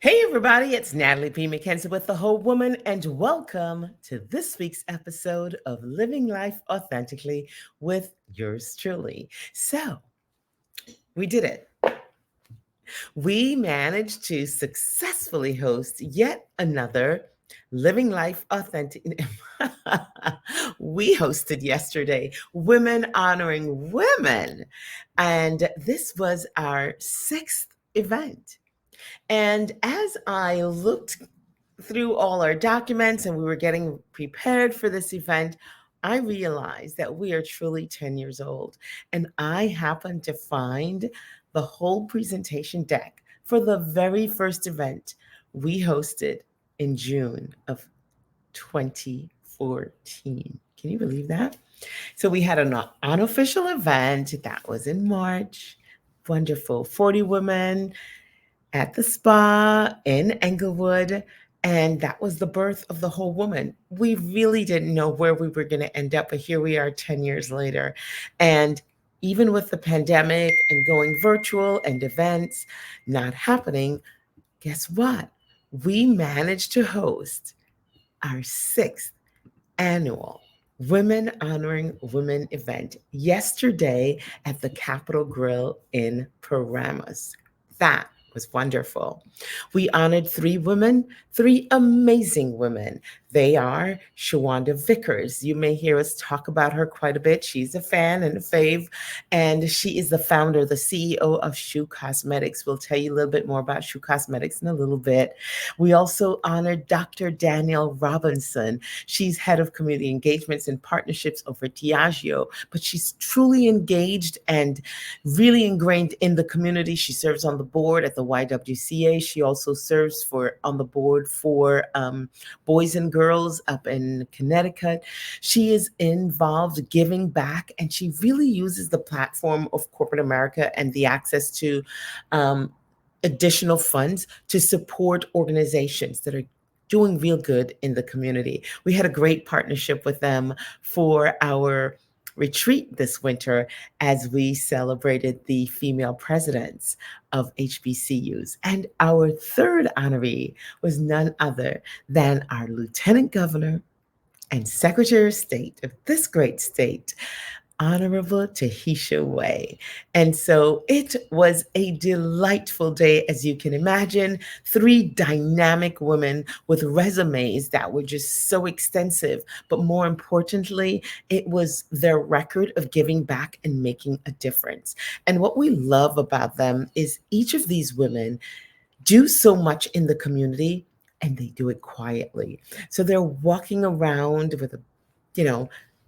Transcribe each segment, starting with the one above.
Hey, everybody, it's Natalie P. McKenzie with The Whole Woman, and welcome to this week's episode of Living Life Authentically with yours truly. So, we did it. We managed to successfully host yet another Living Life Authentic. We hosted yesterday Women Honoring Women, and this was our sixth event. And as I looked through all our documents and we were getting prepared for this event, I realized that we are truly 10 years old. And I happened to find the whole presentation deck for the very first event we hosted in June of 2014. Can you believe that? So we had an unofficial event that was in March. Wonderful. 40 women at the spa in Englewood. And that was the birth of the whole woman. We really didn't know where we were going to end up, but here we are 10 years later. And even with the pandemic and going virtual and events not happening, guess what? We managed to host our sixth annual Women Honoring Women event yesterday at the Capital Grille in Paramus. That was wonderful. We honored three women, three amazing women. They are Shawanda Vickers. You may hear us talk about her quite a bit. She's a fan and a fave, and she is the founder, the CEO of Shoe Cosmetics. We'll tell you a little bit more about Shoe Cosmetics in a little bit. We also honored Dr. Danielle Robinson. She's head of community engagements and partnerships over at Diageo, but she's truly engaged and really ingrained in the community. She serves on the board at the YWCA. She also serves on the board for Boys and Girls up in Connecticut. She is involved giving back, and she really uses the platform of corporate America and the access to additional funds to support organizations that are doing real good in the community. We had a great partnership with them for our retreat this winter as we celebrated the female presidents of HBCUs. And our third honoree was none other than our Lieutenant Governor and Secretary of State of this great state, Honorable Tahesha L. And so it was a delightful day, as you can imagine. Three dynamic women with resumes that were just so extensive. But more importantly, it was their record of giving back and making a difference. And what we love about them is each of these women do so much in the community, and they do it quietly. So they're walking around with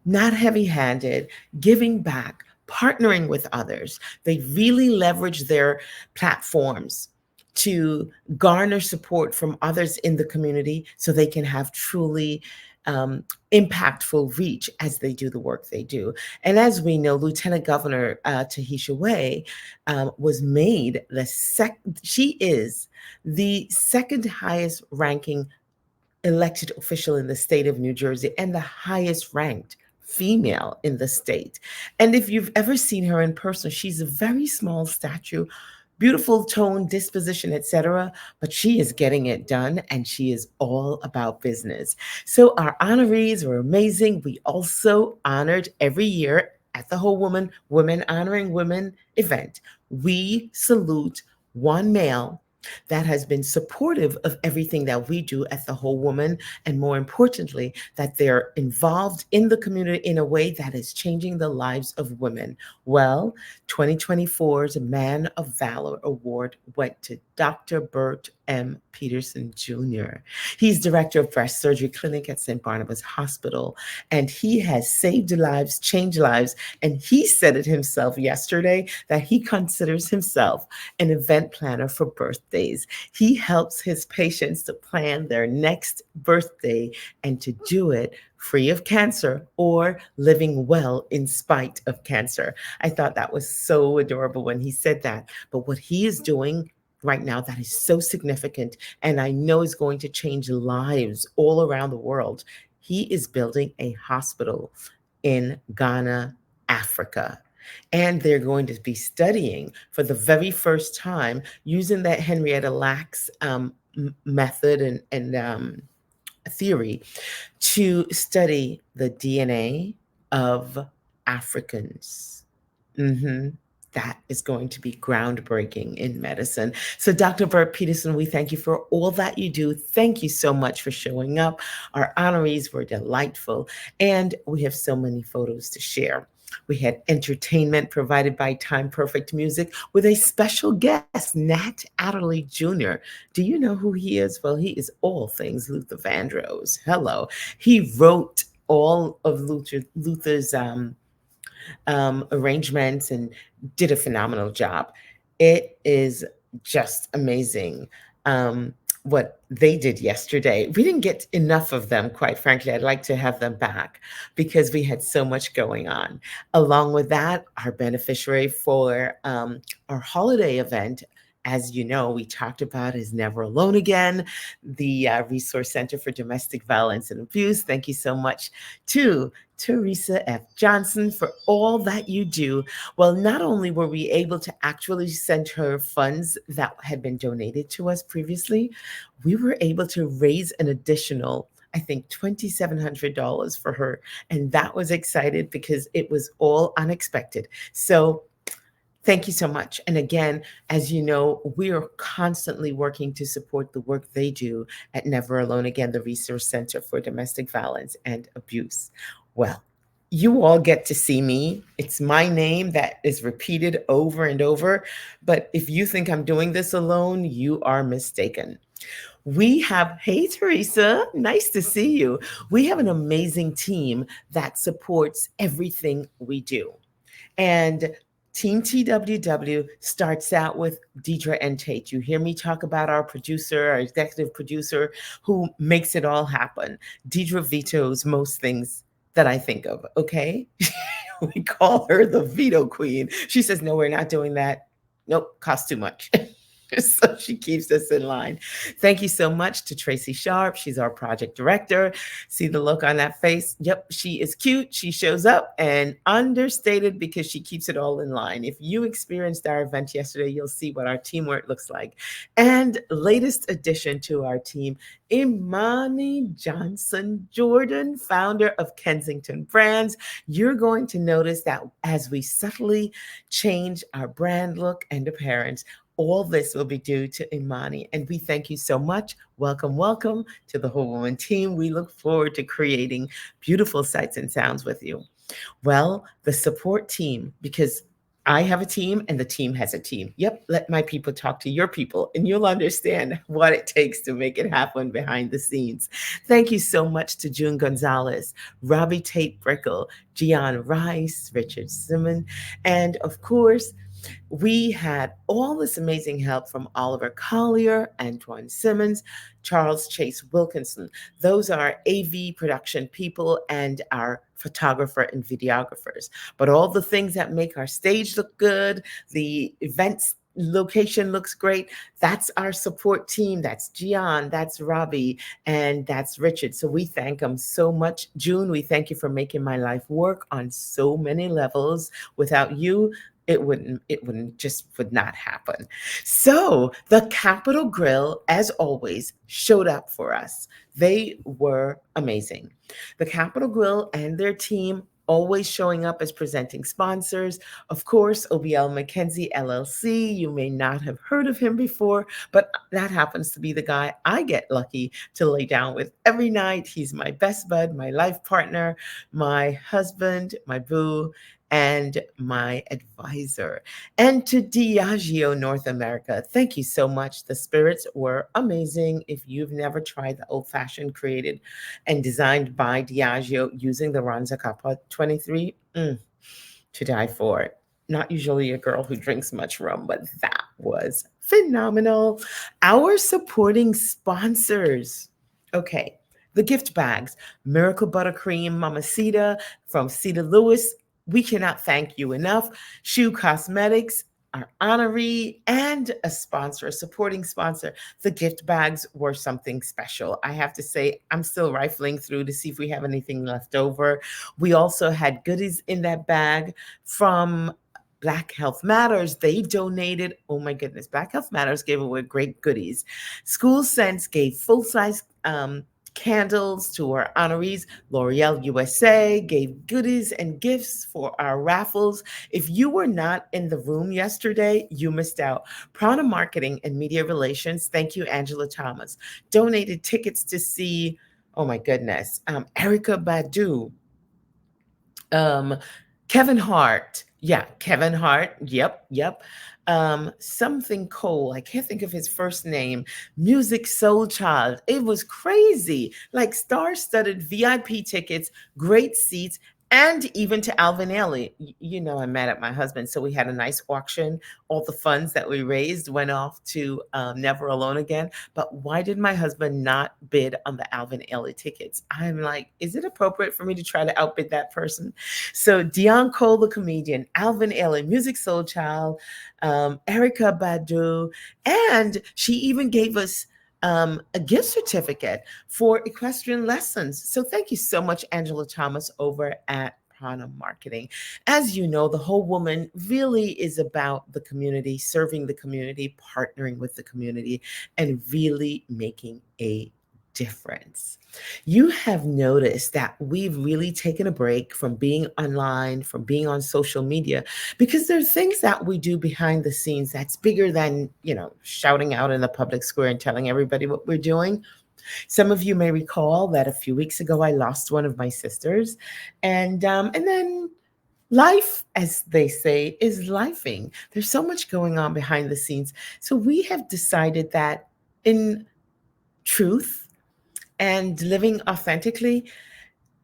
not heavy handed, giving back, partnering with others. They really leverage their platforms to garner support from others in the community so they can have truly impactful reach as they do the work they do. And as we know, Lieutenant Governor Tahesha was made she is the second highest ranking elected official in the state of New Jersey and the highest ranked female in the state. And if you've ever seen her in person, she's a very small stature, beautiful tone, disposition, etc. But she is getting it done, and she is all about business. So our honorees were amazing. We also honored every year at the Whole Women Honoring Women event. We salute one male that has been supportive of everything that we do at the Whole Woman, and more importantly, that they're involved in the community in a way that is changing the lives of women. Well, 2024's Man of Valor Award went to Dr. Bert M. Petersen Jr. He's director of breast surgery clinic at St. Barnabas Hospital, and he has saved lives, changed lives, and he said it himself yesterday that he considers himself an event planner for birthdays. He helps his patients to plan their next birthday and to do it free of cancer or living well in spite of cancer. I thought that was so adorable when he said that. But what he is doing right now that is so significant, and I know is going to change lives all around the world. He is building a hospital in Ghana, Africa. And they're going to be studying for the very first time using that Henrietta Lacks method and theory to study the DNA of Africans. Hmm. That is going to be groundbreaking in medicine. So, Dr. Bert Petersen, we thank you for all that you do. Thank you so much for showing up. Our honorees were delightful, and we have so many photos to share. We had entertainment provided by Time Perfect Music with a special guest, Nat Adderley Jr. Do you know who he is? Well, he is all things Luther Vandross. Hello. He wrote all of Luther's arrangements and did a phenomenal job. It is just amazing what they did yesterday. We didn't get enough of them, quite frankly. I'd like to have them back because we had so much going on. Along with that, our beneficiary for our holiday event, as you know, we talked about is Never Alone Again, the Resource Center for Domestic Violence and Abuse. Thank you so much to Teresa F. Johnson for all that you do. Well, not only were we able to actually send her funds that had been donated to us previously, we were able to raise an additional, I think, $2,700 for her. And that was excited because it was all unexpected. So thank you so much. And again, as you know, we are constantly working to support the work they do at Never Alone Again, the Resource Center for Domestic Violence and Abuse. Well, you all get to see me. It's my name that is repeated over and over. But if you think I'm doing this alone, you are mistaken. We have, hey, Teresa, nice to see you. We have an amazing team that supports everything we do. And Team TWW starts out with Deidre and Tate. You hear me talk about our producer, our executive producer, who makes it all happen. Deidre vetoes most things that I think of, okay? We call her the veto queen. She says, no, we're not doing that. Nope, costs too much. So she keeps us in line. Thank you so much to Tracy Sharp. She's our project director. See the look on that face? Yep, she is cute. She shows up and understated because she keeps it all in line. If you experienced our event yesterday, you'll see what our teamwork looks like. And latest addition to our team, Imani Johnson Jordan, founder of Kensington Brands. You're going to notice that as we subtly change our brand look and appearance, all this will be due to Imani. And we thank you so much. Welcome, welcome to the Whole Woman team. We look forward to creating beautiful sights and sounds with you. Well, the support team, because I have a team and the team has a team. Yep, let my people talk to your people and you'll understand what it takes to make it happen behind the scenes. Thank you so much to June Gonzalez, Robbie Tate Brickle, Gian Rice, Richard Simmons, and of course, we had all this amazing help from Oliver Collier, Antoine Simmons, Charles Chase Wilkinson. Those are AV production people and our photographer and videographers. But all the things that make our stage look good, the events location looks great. That's our support team. That's Gian, that's Robbie, and that's Richard. So we thank them so much. June, we thank you for making my life work on so many levels. Without you, it wouldn't just would not happen. So the Capital Grille, as always, showed up for us. They were amazing. The Capital Grille and their team always showing up as presenting sponsors. Of course, OBL McKenzie LLC. You may not have heard of him before, but that happens to be the guy I get lucky to lay down with every night. He's my best bud, my life partner, my husband, my boo, and my advisor. And to Diageo North America, thank you so much. The spirits were amazing. If you've never tried the old fashioned created and designed by Diageo using the Ranza Capa 23, to die for it. Not usually a girl who drinks much rum, but that was phenomenal. Our supporting sponsors. Okay, the gift bags, Miracle Buttercream Mamacita from Cedar Lewis. We cannot thank you enough. Shoe Cosmetics, our honoree, and a sponsor, a supporting sponsor. The gift bags were something special. I have to say, I'm still rifling through to see if we have anything left over. We also had goodies in that bag from Black Health Matters, they donated, oh my goodness, Black Health Matters gave away great goodies. School Sense gave full-size candles to our honorees. L'Oreal USA gave goodies and gifts for our raffles. If you were not in the room yesterday, you missed out. Prana Marketing and Media Relations, thank you, Angela Thomas, donated tickets to see, oh my goodness, Erica Badu, um, Kevin Hart. Yeah, Kevin Hart. Yep. Something Cole. I can't think of his first name. Music Soul Child. It was crazy. Like star-studded VIP tickets, great seats, and even to Alvin Ailey. You know, I'm mad at my husband, so we had a nice auction. All the funds that we raised went off to Never Alone Again. But why did my husband not bid on the Alvin Ailey tickets? I'm like, is it appropriate for me to try to outbid that person? So Dion Cole, the comedian, Alvin Ailey, Music Soul Child, Erica Badu, and she even gave us a gift certificate for equestrian lessons. So thank you so much, Angela Thomas, over at Prana Marketing. As you know, the whole woman really is about the community, serving the community, partnering with the community, and really making a difference. You have noticed that we've really taken a break from being online, from being on social media, because there's things that we do behind the scenes that's bigger than, shouting out in the public square and telling everybody what we're doing. Some of you may recall that a few weeks ago I lost one of my sisters, and then life, as they say, is lifing. There's so much going on behind the scenes. So we have decided that in truth and living authentically,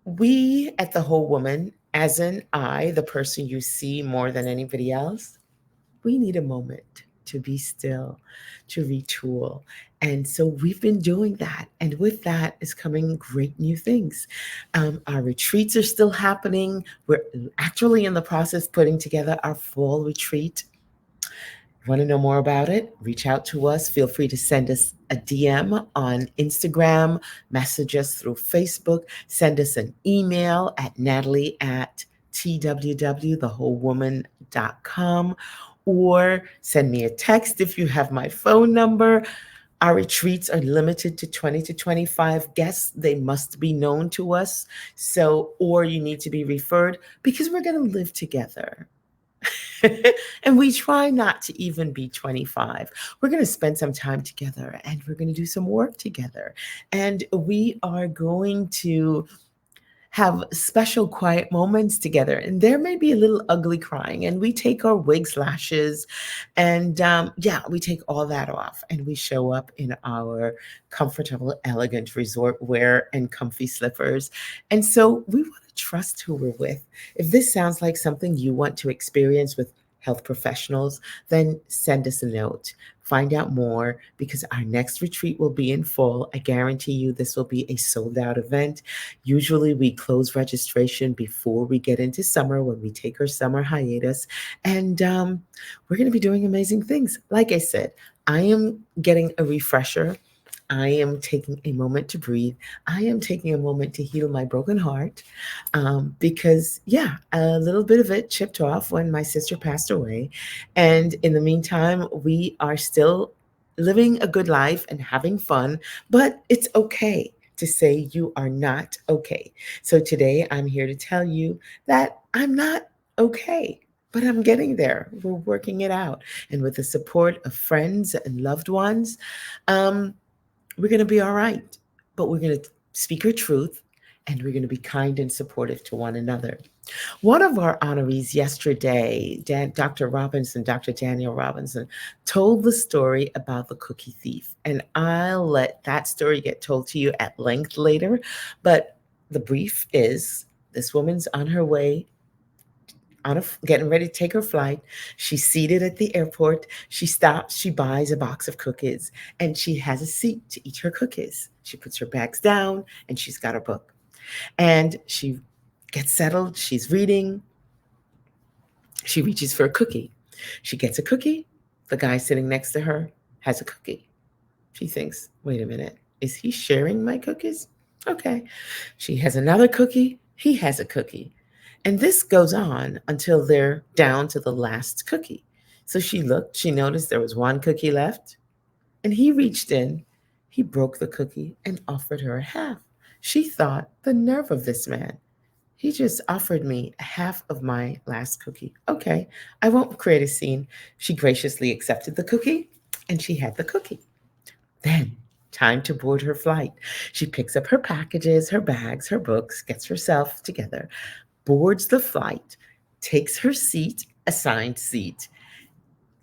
we at the Whole Woman, as in I, the person you see more than anybody else, we need a moment to be still, to retool. And so we've been doing that. And with that is coming great new things. Our retreats are still happening. We're actually in the process of putting together our fall retreat. Want to know more about it? Reach out to us. Feel free to send us a DM on Instagram, message us through Facebook, send us an email at natalie@twwwthewholewoman.com, or send me a text if you have my phone number. Our retreats are limited to 20 to 25 guests. They must be known to us. So, or you need to be referred, because we're going to live together. And we try not to even be 25. We're going to spend some time together, and we're going to do some work together. And we are going to have special quiet moments together. And there may be a little ugly crying, and we take our wigs, lashes, and we take all that off, and we show up in our comfortable, elegant resort wear and comfy slippers. And so we want to trust who we're with. If this sounds like something you want to experience with health professionals, then send us a note. Find out more, because our next retreat will be in fall. I guarantee you this will be a sold out event. Usually we close registration before we get into summer, when we take our summer hiatus. And we're going to be doing amazing things. Like I said, I am getting a refresher. I am taking a moment to breathe. I am taking a moment to heal my broken heart, because, a little bit of it chipped off when my sister passed away. And in the meantime, we are still living a good life and having fun, but it's okay to say you are not okay. So today I'm here to tell you that I'm not okay, but I'm getting there. We're working it out. And with the support of friends and loved ones, we're going to be all right, but we're going to speak our truth, and we're going to be kind and supportive to one another. One of our honorees yesterday, Dr. Robinson, Dr. Danielle Robinson, told the story about the cookie thief. And I'll let that story get told to you at length later. But the brief is, this woman's on her way, getting ready to take her flight. She's seated at the airport. She stops, she buys a box of cookies, and she has a seat to eat her cookies. She puts her bags down, and she's got her book. And she gets settled. She's reading. She reaches for a cookie. She gets a cookie. The guy sitting next to her has a cookie. She thinks, wait a minute, is he sharing my cookies? Okay. She has another cookie. He has a cookie. And this goes on until they're down to the last cookie. So she looked, she noticed there was one cookie left, and he reached in, he broke the cookie and offered her a half. She thought, the nerve of this man. He just offered me half of my last cookie. Okay, I won't create a scene. She graciously accepted the cookie and she had the cookie. Then, time to board her flight. She picks up her packages, her bags, her books, gets herself together, boards the flight, takes her seat, assigned seat,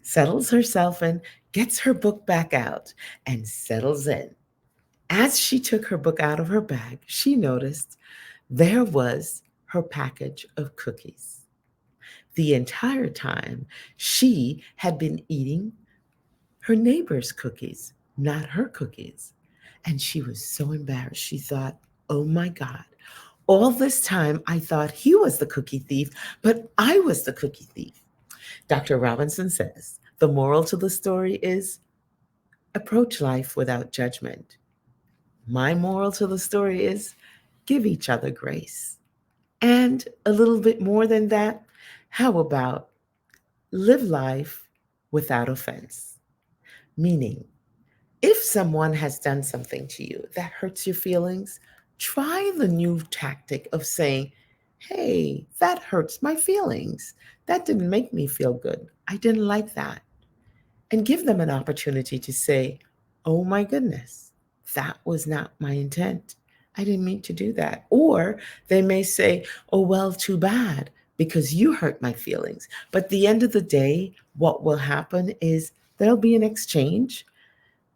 settles herself in, gets her book back out, and settles in. As she took her book out of her bag, she noticed there was her package of cookies. The entire time, she had been eating her neighbor's cookies, not her cookies. And she was so embarrassed. She thought, oh my God, all this time I thought he was the cookie thief, but I was the cookie thief. Dr. Robinson says the moral to the story is approach life without judgment. My moral to the story is give each other grace. And a little bit more than that, how about live life without offense? Meaning, if someone has done something to you that hurts your feelings, try the new tactic of saying, hey, that hurts my feelings. That didn't make me feel good. I didn't like that. And give them an opportunity to say, oh my goodness, that was not my intent. I didn't mean to do that. Or they may say, oh, well, too bad because you hurt my feelings. But at the end of the day, what will happen is there'll be an exchange,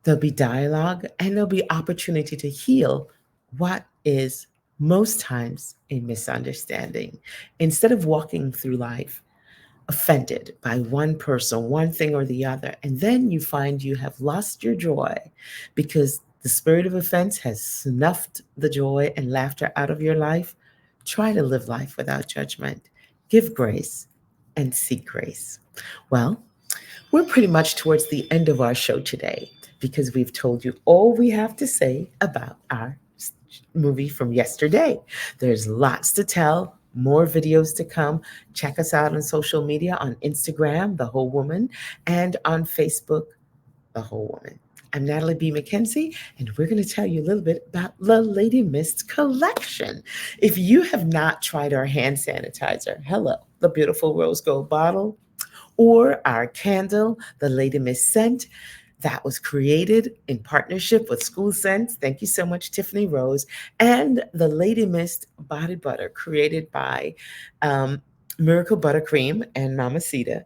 there'll be dialogue, and there'll be opportunity to heal what is most times a misunderstanding. Instead of walking through life offended by one person, one thing or the other, and then you find you have lost your joy because the spirit of offense has snuffed the joy and laughter out of your life, try to live life without judgment. Give grace and seek grace. Well, we're pretty much towards the end of our show today because we've told you all we have to say about our movie from yesterday. There's lots to tell, more videos to come. Check us out on social media on Instagram, The Whole Woman, and on Facebook, The Whole Woman. I'm Natalie B. McKenzie, and we're going to tell you a little bit about the Lady Mist collection. If you have not tried our hand sanitizer, hello, the beautiful rose gold bottle, or our candle, the Lady Mist scent, that was created in partnership with School Scents. Thank you so much, Tiffany Rose. And the Lady Mist Body Butter, created by Miracle Buttercream and Mamacita.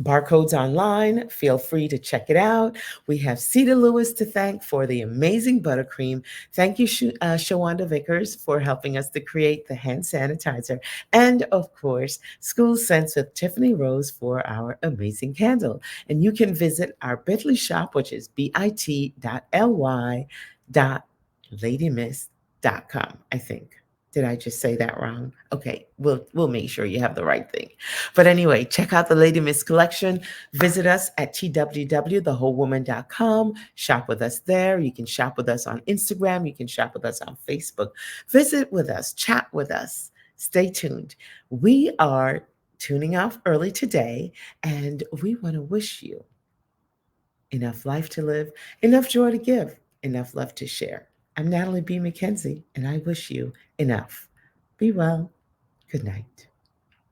Barcodes online. Feel free to check it out. We have Cedar Lewis to thank for the amazing buttercream. Thank you, Shawanda Vickers, for helping us to create the hand sanitizer. And of course, School Scents with Tiffany Rose for our amazing candle. And you can visit our Bitly shop, which is bit.ly.ladymist.com, I think. Did I just say that wrong? Okay, we'll make sure you have the right thing. But anyway, check out the Lady Mist collection. Visit us at twww.thewholewoman.com. Shop with us there. You can shop with us on Instagram. You can shop with us on Facebook. Visit with us, chat with us. Stay tuned. We are tuning off early today, and we want to wish you enough life to live, enough joy to give, enough love to share. I'm Natalie B. McKenzie, and I wish you enough. Be well. Good night.